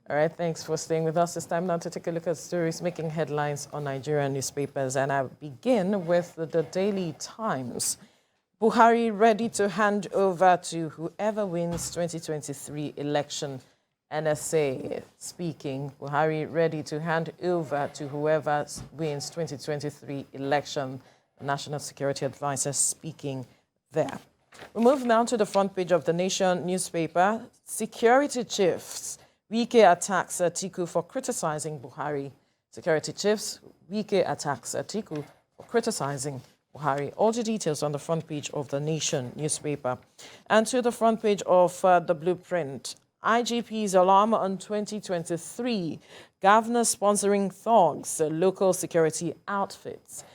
All right, thanks for staying with us. It's time now to take a look at stories making headlines on Nigerian newspapers. And I begin with the Daily Times. Buhari ready to hand over to whoever wins 2023 election. NSA speaking. Buhari ready to hand over to whoever wins 2023 election. The National Security Advisor speaking there. We move now to the front page of the Nation newspaper. Security chiefs. Wike attacks Atiku for criticizing Buhari. Security chiefs. Wike attacks Atiku for criticizing Buhari. All the details on the front page of the Nation newspaper. And to the front page of the Blueprint. IGP's alarm on 2023. Governor sponsoring thugs, local security outfits.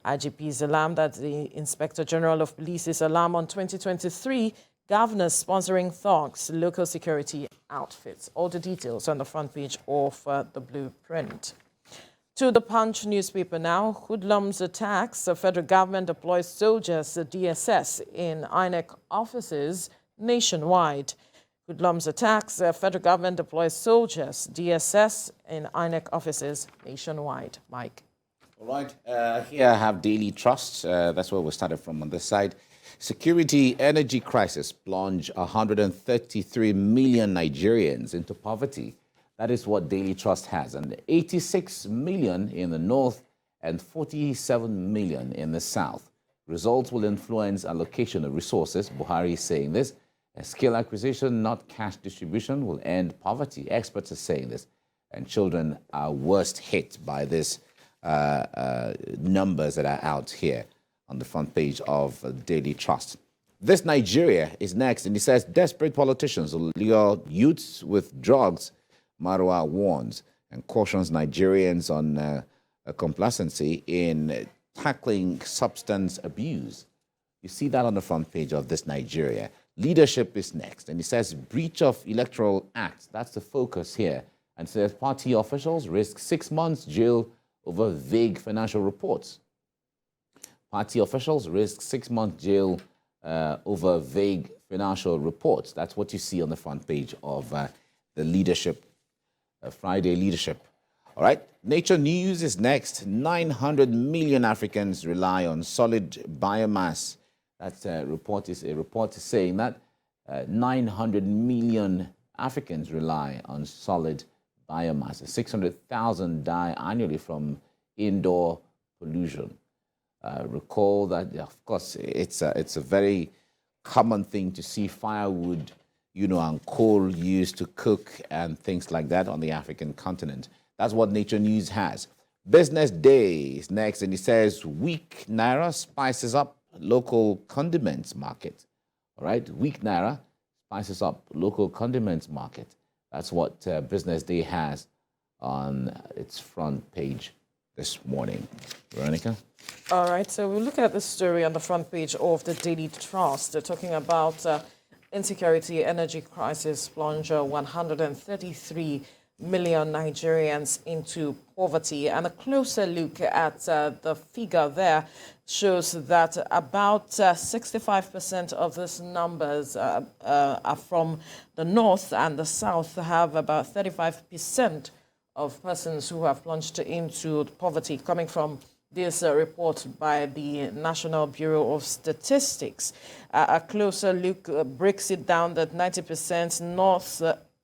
IGP's alarm that the Inspector General of Police's alarm on 2023. Governors sponsoring thugs, local security outfits. All the details on the front page of the Blueprint. To the Punch newspaper now. Hoodlums attacks. The federal government deploys soldiers, DSS, in INEC offices nationwide. Hoodlums attacks. The federal government deploys soldiers, DSS, in INEC offices nationwide. Mike. All right. Here I have Daily Trust. That's where we started from on this side. Security energy crisis plunge 133 million Nigerians into poverty. That is what Daily Trust has. And 86 million in the north and 47 million in the south. Results will influence allocation of resources. Buhari is saying this. Skill acquisition, not cash distribution, will end poverty. Experts are saying this. And children are worst hit by this numbers that are out here on the front page of Daily Trust. This Nigeria is next, and he says desperate politicians will lure youths with drugs. Marwa warns and cautions Nigerians on complacency in tackling substance abuse. You see that on the front page of this Nigeria. Leadership is next, and he says breach of Electoral Act. That's the focus here. And says party officials risk 6 months jail over vague financial reports. Party officials risk 6 months jail over vague financial reports. That's what you see on the front page of the leadership, Friday leadership. All right, Nature News is next. 900 million Africans rely on solid biomass. That's a report is saying that 900 million Africans rely on solid biomass. 600,000 die annually from indoor pollution. Recall that, of course, it's a very common thing to see firewood, and coal used to cook and things like that on the African continent. That's what Nature News has. Business Day is next, and it says weak naira spices up local condiments market. All right, weak naira spices up local condiments market. That's what Business Day has on its front page this morning. Veronica? All right, so we look at the story on the front page of the Daily Trust. They're talking about insecurity, energy crisis, plunge 133 million Nigerians into poverty. And a closer look at the figure there shows that about 65% of these numbers are from the north, and the south have about 35% of persons who have plunged into poverty, coming from this report by the National Bureau of Statistics. A closer look breaks it down that 90% north,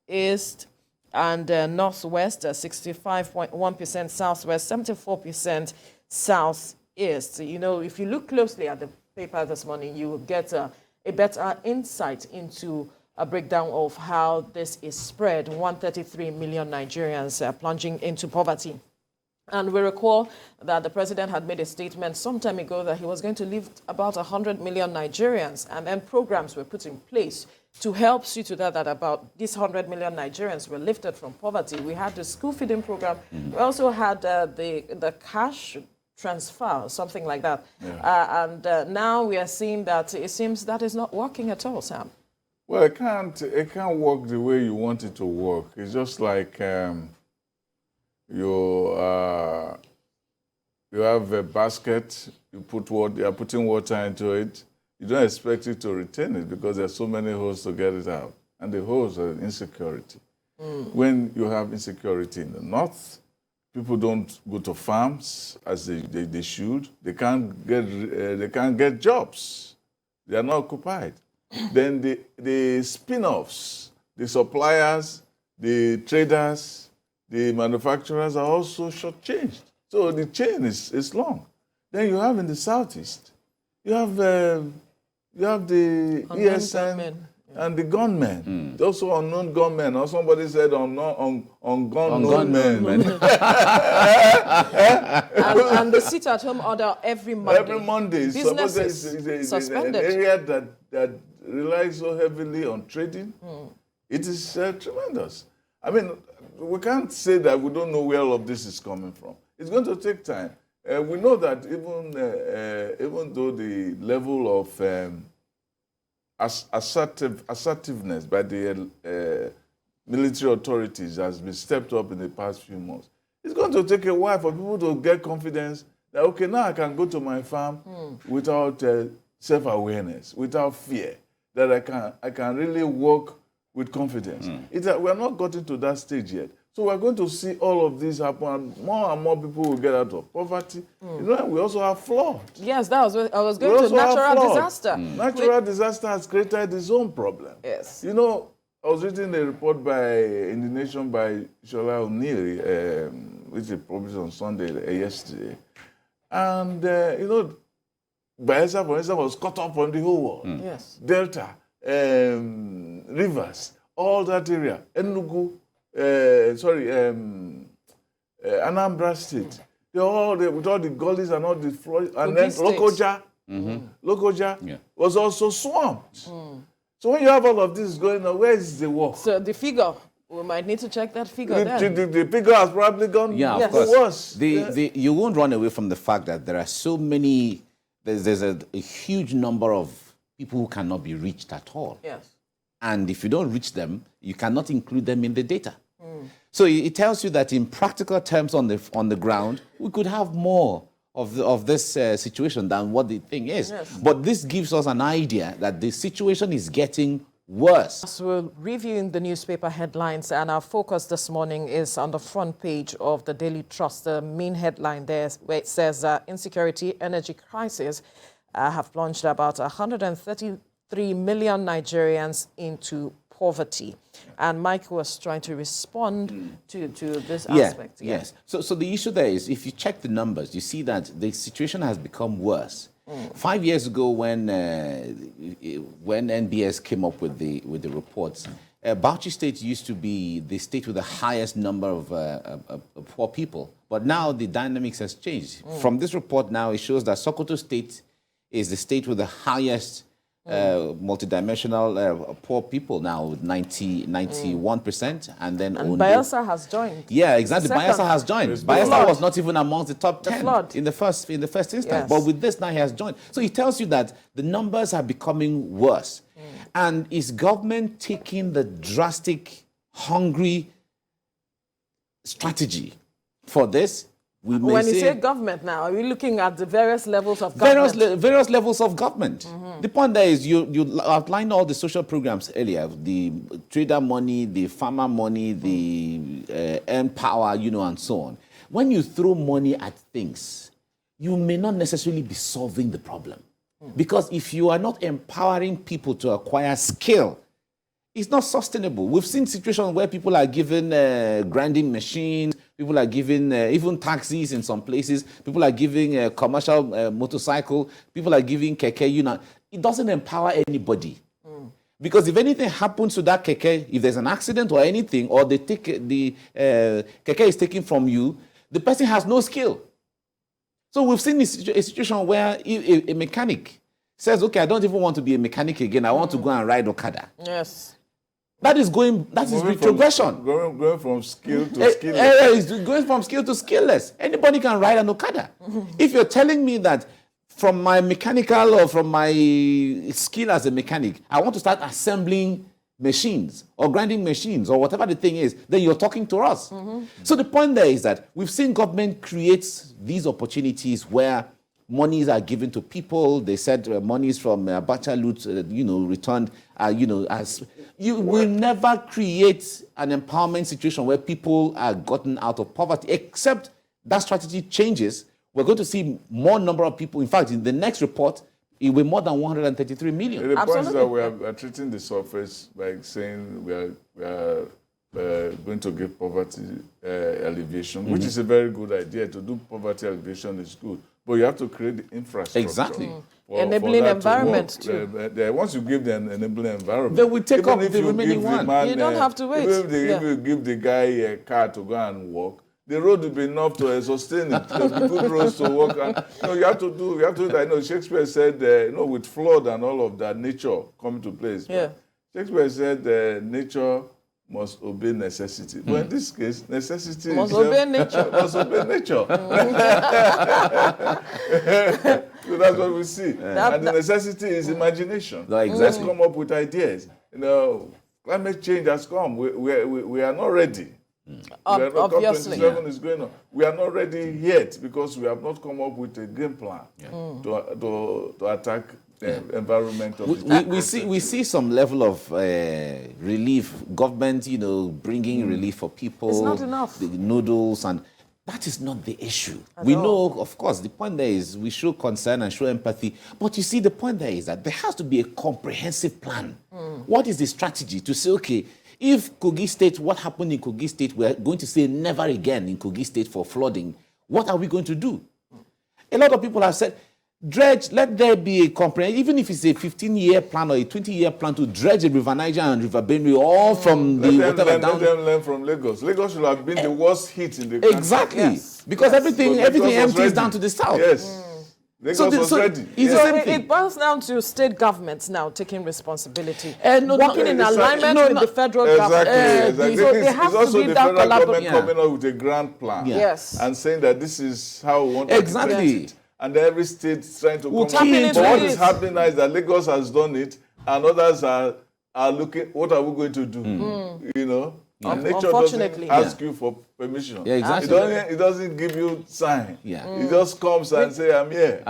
east, and northwest, 65.1% southwest, 74% southeast. If you look closely at the paper this morning, you will get a better insight into a breakdown of how this is spread. 133 million Nigerians plunging into poverty. And we recall that the president had made a statement some time ago that he was going to leave about 100 million Nigerians, and then programs were put in place to help see to that about these 100 million Nigerians were lifted from poverty. We had the school feeding program. We also had the cash transfer, something like that. Yeah. And now we are seeing that it seems that is not working at all, Sam. Well, it can't work the way you want it to work. It's just like you have a basket, you are putting water into it. You don't expect it to retain it because there's so many holes to get it out. And the holes are insecurity. When you have insecurity in the north, people don't go to farms as they should. They can't get jobs. They are not occupied. Then the spin-offs, the suppliers, the traders, the manufacturers are also shortchanged. So the chain is long. Then you have in the southeast, you have the ESN gunmen. and the gunmen. Also unknown gunmen, or somebody said gunmen. And the sit-at-home order every Monday. Every Monday. Businesses It's suspended. an area that relies so heavily on trading. It is tremendous. I mean, we can't say that we don't know where all of this is coming from. It's going to take time. We know that even though the level of assertiveness by the military authorities has been stepped up in the past few months, it's going to take a while for people to get confidence that, okay, now I can go to my farm without self-awareness, without fear, that I can really work with confidence. It's that we are not gotten to that stage yet. So we're going to see all of this happen, and more people will get out of poverty. You know, we also have flood. Yes, that was what I was going to. Natural disaster. Natural disaster has created its own problem. Yes. You know, I was reading a report in the Nation by Shola O'Neill, which is published on Sunday yesterday. And, you know, Bayelsa, for instance, was cut off from the whole world. Yes. Delta, rivers, all that area, Enugu, Anambra State. With all the gullies and all the flood, and then Lokoja was also swamped. So when you have all of this going on, where is the work? So the figure, we might need to check that figure then. The figure has probably gone of course. worse. You won't run away from the fact that there are so many, there's a huge number of people who cannot be reached at all. Yes. And if you don't reach them, you cannot include them in the data. So it tells you that in practical terms on the ground, we could have more of this situation than what the thing is. Yes. But this gives us an idea that the situation is getting worse. So we're reviewing the newspaper headlines, and our focus this morning is on the front page of the Daily Trust. The main headline there where it says insecurity, energy crisis have plunged about 133 million Nigerians into poverty. And Mike was trying to respond to this aspect. Yes. So the issue there is, if you check the numbers, you see that the situation has become worse. 5 years ago, when NBS came up with the reports, Bauchi State used to be the state with the highest number of poor people. But now the dynamics has changed. From this report now, it shows that Sokoto State is the state with the highest multidimensional poor people now, with 91%, and then Ondo. Bayelsa has joined. Yeah, exactly. Bayelsa has joined. Bayelsa was not even amongst the top 10 in the first instance. Yes. But with this now, he has joined. So it tells you that the numbers are becoming worse. And is government taking the drastic, hungry strategy for this? When you say government now, are we looking at the various levels of government? Various levels of government. The point there is you outlined all the social programs earlier, the trader money, the farmer money, the Empower, and so on. When you throw money at things, you may not necessarily be solving the problem. Because if you are not empowering people to acquire skill, it's not sustainable. We've seen situations where people are given grinding machines, people are given even taxis in some places, people are giving a commercial motorcycle, people are giving keke. It doesn't empower anybody. Because if anything happens to that keke, if there's an accident or anything, or they take the keke is taken from you, the person has no skill. So we've seen a situation where a mechanic says, okay, I don't even want to be a mechanic again. I want to go and ride Okada. Yes. That is retrogression. Going from skill to skillless. It's going from skill to skillless. Anybody can ride an Okada. If you're telling me that from my mechanical or from my skill as a mechanic, I want to start assembling machines or grinding machines or whatever the thing is, then you're talking to us. So the point there is that we've seen government create these opportunities where monies are given to people. They said monies from Abacha loot, returned, as you will never create an empowerment situation where people are gotten out of poverty, except that strategy changes. We're going to see more number of people. In fact, in the next report, it will be more than 133 million. The point is that we are treating the surface by saying we are going to give poverty alleviation, which is a very good idea. To do poverty alleviation is good, but you have to create the infrastructure. Exactly. Enabling environment too. Once you give them an enabling environment, they will take even up if the you remaining give the one. man, You don't have to wait. Even if you give the guy a car to go and walk, the road will be enough to sustain it. There'll be good roads to walk. And you have to do that. Shakespeare said, with flood and all of that, nature come to place. Yeah. Shakespeare said, nature must obey necessity. But in this case, necessity must obey nature. Must obey nature. So that's what we see. And the necessity is imagination. Exactly. Let's come up with ideas. Climate change has come. We are not ready. Obviously. COP27 is going on. We are not ready yet because we have not come up with a game plan to attack the environment. We see some level of relief. Government, bringing relief for people. It's not enough. The noodles, and that is not the issue. We know, of course, the point there is we show concern and show empathy. But you see, the point there is that there has to be a comprehensive plan. What is the strategy to say, okay, if Kogi State, what happened in Kogi State, we're going to say never again in Kogi State for flooding, what are we going to do? A lot of people have said, dredge, let there be a comprehensive, even if it's a 15-year plan or a 20-year plan to dredge the River Niger and River Benue, all from the whatever down. Let them learn from Lagos. Lagos should have been the worst hit in the country. Exactly. Yes. Because everything empties down to the south. Yes. Lagos was ready. It's the same thing. It boils down to state governments now taking responsibility, working in alignment with the federal government. Exactly. So they have it's to be also the that federal government collaboration. coming up with a grand plan. Yes. And saying that this is how we want to Exactly. it. And every state is trying to come up. into But what it. is happening now is that Lagos has done it, and others are looking, what are we going to do? And nature doesn't ask you for permission. Yeah, exactly. It doesn't give you sign. Yeah. It just comes and say, I'm here.